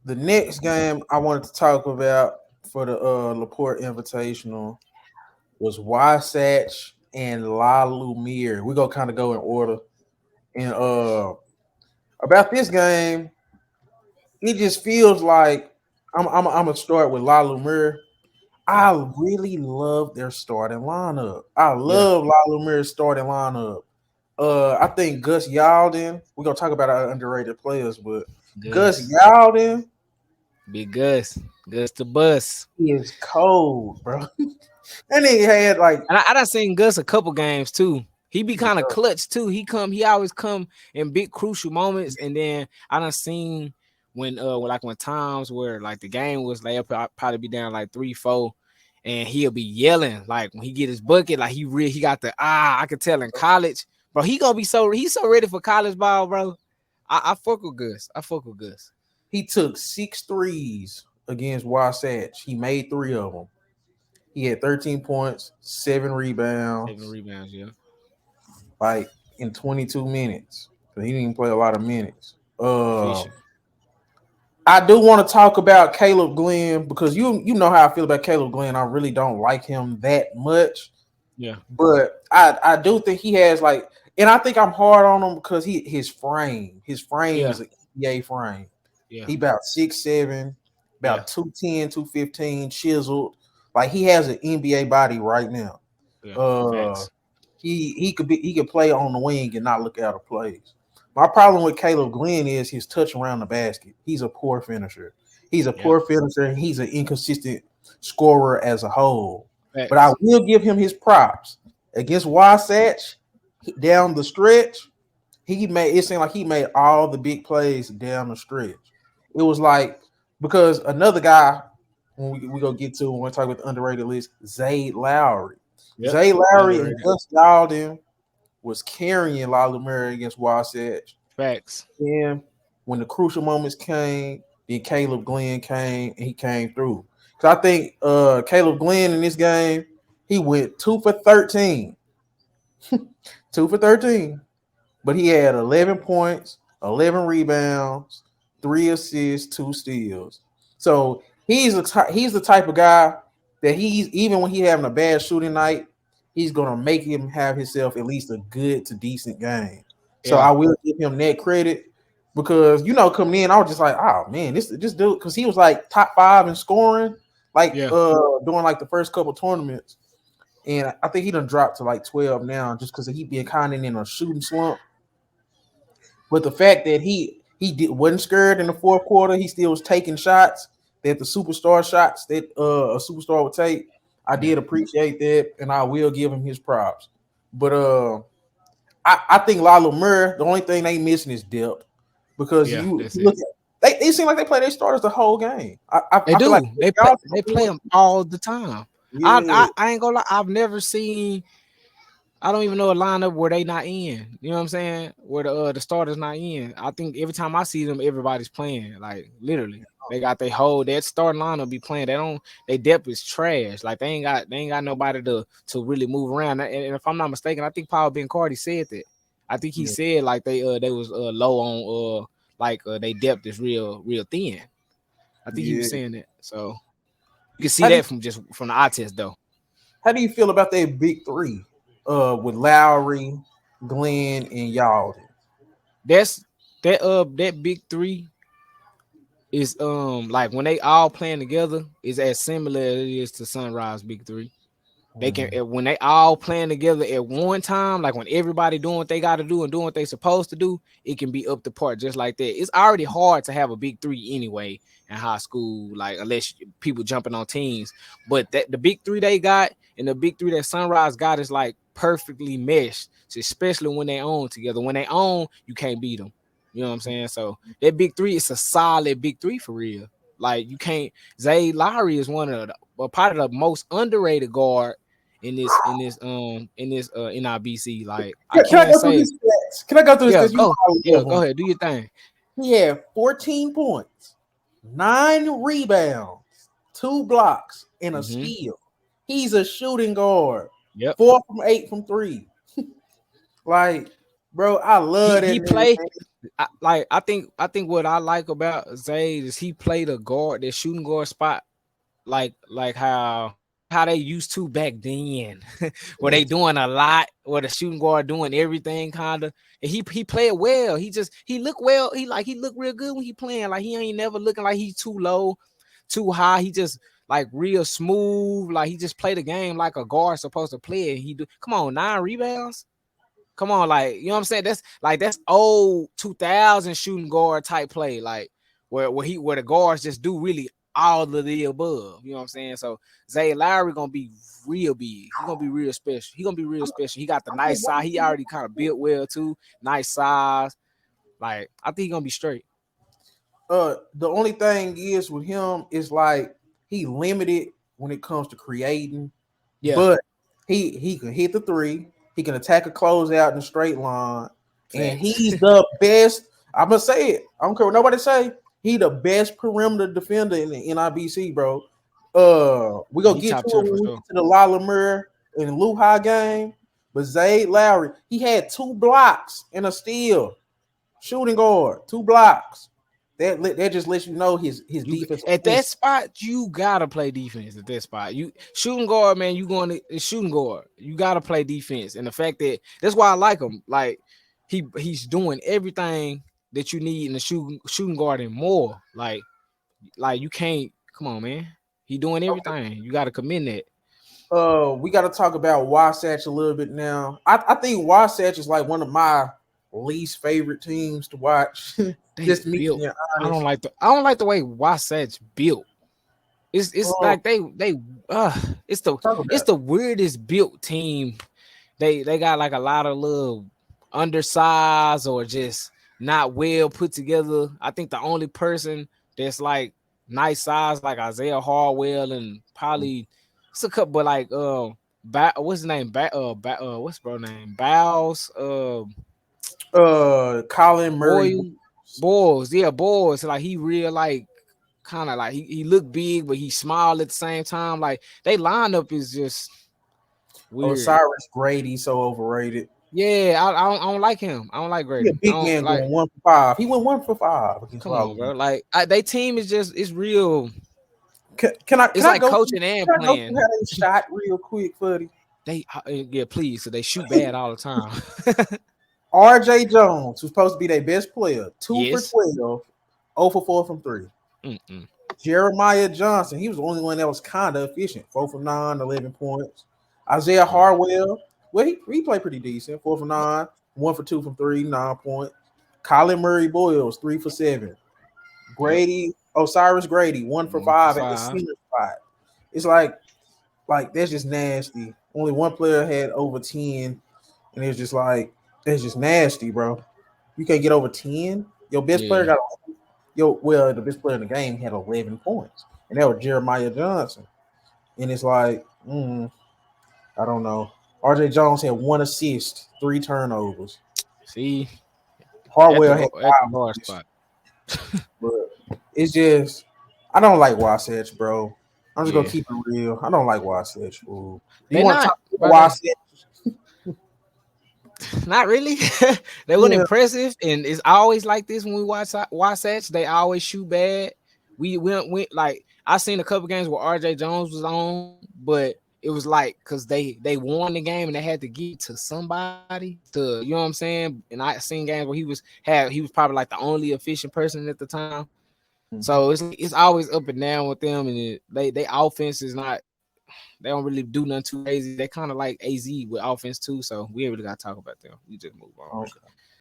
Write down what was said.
The next game I wanted to talk about for the Laporte Invitational was Wasatch and La Lumiere. We're gonna kind of go in order. And about this game, it just feels like I'm gonna start with La Lumiere. I really love their starting lineup. I Yeah, love La Lumiere's starting lineup. I think Gus Yalden. We're gonna talk about our underrated players, but Gus Gus, Yalden big Gus, Gus the bus. is cold, bro. And he had like And I done seen Gus a couple games too. He be kind of clutch too. He always come in big crucial moments. And then I done seen when times where like the game was like probably be down like 3-4, and he'll be yelling like when he get his bucket, like he got the I could tell in college, bro. He's so ready for college ball, bro. I fuck with Gus. I fuck with Gus. he took six threes against Wasatch. He made three of them. He had 13 points, 7 7 rebounds, rebounds, yeah. like in 22 minutes. So he didn't even play a lot of minutes. Efficient. I do want to talk about Caleb Glenn because you know how I feel about Caleb Glenn. I really don't like him that much, Yeah, but I do think he has like, and I think I'm hard on him because his frame yeah, is an NBA frame. yeah, He about 6'7", yeah, about 210, 215, chiseled. Like he has an NBA body right now. yeah. Uh, Facts. he could play on the wing and not look out of place. My problem with Caleb Glenn is his touch around the basket. He's a poor finisher. He's a Yep. poor finisher. He's an inconsistent scorer as a whole. But I Facts. will give him his props against Wasatch down the stretch. He made it seem like he made all the big plays down the stretch. It was like because another guy when we go get to when we talk about the underrated list, Zay Lowry. Yep. Zay Lowry and Underrated. Gus Yalden was carrying Lila Murray against Wasatch. Facts. And when the crucial moments came, then Caleb Glenn came and he came through. Because I think Caleb Glenn in this game, he went 2 for 13. 2 for 13. But he had 11 points, 11 rebounds, 3 assists, 2 steals. So he's the type of guy that he's even when he's having a bad shooting night, he's gonna make him have himself at least a good to decent game. So Yeah. I will give him that credit because coming in, I was just like, oh man, this dude because he was like top 5 in scoring, like Yeah. during like the first couple tournaments. And I think he done dropped to like 12 now just because he been kind of in a shooting slump. But the fact that wasn't scared in the fourth quarter, he still was taking shots that the superstar shots that a superstar would take. I Yeah. did appreciate that, and I will give him his props. But I think Lalo Murray, the only thing they missing is depth because Yeah. you That's look it. at they seem like they play their starters the whole game. They I feel like do. They play. y'all They play them all the time. yeah, I ain't gonna lie. I've never seen. I don't even know a lineup where they not in. You know what I'm saying? Where the starters not in. I think every time I see them, everybody's playing. Like literally, they got their whole that starting lineup be playing. They don't. They depth is trash. Like they ain't got nobody to really move around. And if I'm not mistaken, I think Paul Ben Cardi said that. I think he yeah, said like they was low on they depth is real thin. I think he was yeah. saying that. So you can see How do you, that from the eye test though. how do you feel about that big three? With Lowry, Glenn, and Yalden. That's that big three is like when they all playing together is as similar as it is to Sunrise Big Three. They can Mhm. when they all playing together at one time, like when everybody doing what they got to do and doing what they supposed to do, it can be up to part just like that. It's already hard to have a big three anyway in high school, like unless people jumping on teams. But that the big three they got and the big three that Sunrise got is like perfectly meshed, so especially when they own together. When they own, you can't beat them. You know what I'm saying? So that big three is a solid big three for real. Like you can't. Zay Lowry is one of probably the most underrated guard in this NIBC. Like I Can I can't go through say, his stats? Can I go through his yeah, stats? You know go, I yeah, love go him. ahead, do your thing. He had 14 points, 9 rebounds, 2 blocks, and a Mm-hmm. steal. He's a shooting guard. Yep. 4 from 8 from 3. Like, bro, I He love that he nigga, play man. I think what I like about Zay is he played a guard, that shooting guard spot, like how they used to back then, where they doing a lot, where the shooting guard doing everything kind of. And he played well. He looked well. He looked real good when he playing. Like he ain't never looking like he's too low, too high. He just like real smooth. Like he just played the game like a guard supposed to play it. He do. Come on, 9 rebounds. Come on, like you know what I'm saying? That's old 2000 shooting guard type play, like where the guards just do really all of the above. You know what I'm saying? So Zay Lowry gonna be real big. He gonna be real special. He gonna be real special. He got the nice size. He already kind of built well too. Nice size. Like I think he gonna be straight. The only thing is with him is like he limited when it comes to creating, Yeah. but he can hit the three. He can attack a closeout in a straight line, and Facts. he's the best. I'm gonna say it. I don't care what nobody say. He the best perimeter defender in the NIBC, bro. We gonna He get to top it tier when for we sure. get to the Lala Murray and Luha game. But Zay Lowry, he had 2 blocks and a steal, shooting guard, 2 blocks. That just lets you know his You defensive at that instinct. spot, you gotta play defense at that spot. You shooting guard, man. You going to shooting guard. You gotta play defense, and the fact that's why I like him. Like he's doing everything that you need in the shooting guard and more. Like you can't. Come on, man. He doing Okay. everything. You gotta commend that. We got to talk about Wasatch a little bit now. I think Wasatch is like one of my least favorite teams to watch. They Just me built. being I don't honest. like the. I don't like the way Wasatch built. It's Oh, like they uh it's the talk it's about the weirdest built team. They got like a lot of little undersized or just not well put together. I think the only person that's like nice size like Isaiah Harwell and it. probably it's a couple, but like what's his name? What's bro name? Bows Colin Murray. Boyle Boys, yeah, Boys. Like he real like kind of like he look big, but he smile at the same time. Like they lineup is just weird. Osiris Grady so overrated. Yeah, I don't like him. I don't like He a Grady. I big don't man like. going 1 for 5. He went 1 for 5 against Come on, Lala. bro. Like they team is just it's real. Can I It's can I like go through coaching and can I go through playing. how they shot real quick, buddy? Yeah, please. So they shoot bad all the time. RJ Jones, who's supposed to be their best player, 2 for Yes. 12, 0 for 4 from 3. Mm-mm. Jeremiah Johnson, he was the only one that was kind of efficient. 4 for 9, 11 points. Isaiah Yeah. Harwell, well, he played pretty decent. 4 for 9, 1 for 2 from 3, 9 points. Colin Murray Boyles, 3 for 7. Yep. Osiris Grady, 1 for 1 for 5 at the 5. center spot. It's like that's just nasty. Only one player had over 10, and it's just like that's just nasty, bro. You can't get over 10. Your best player Yeah. got the best player in the game had 11 points, and that was Jeremiah Johnson. And it's like, I don't know. RJ Jones had 1 assist, 3 turnovers. See Harwell had at the 5 guard assists. spot. But it's just, I don't like Wasatch, bro. I'm just gonna Yeah. keep it real. I don't like Wasatch, fool. Do you They want to not, talk about brother. Wasatch? Not really. They weren't Yeah. impressive, and it's always like this when we watch Wasatch. They always shoot bad. We went like I seen a couple games where RJ Jones was on, but it was like because they won the game and they had to give it to somebody to you know what I'm saying. And I seen games where he was probably like the only efficient person at the time. So it's always up and down with them, and they offense is not. They don't really do nothing too crazy. They kind of like AZ with offense too, so we ain't really gotta talk about them. We just move on. Okay.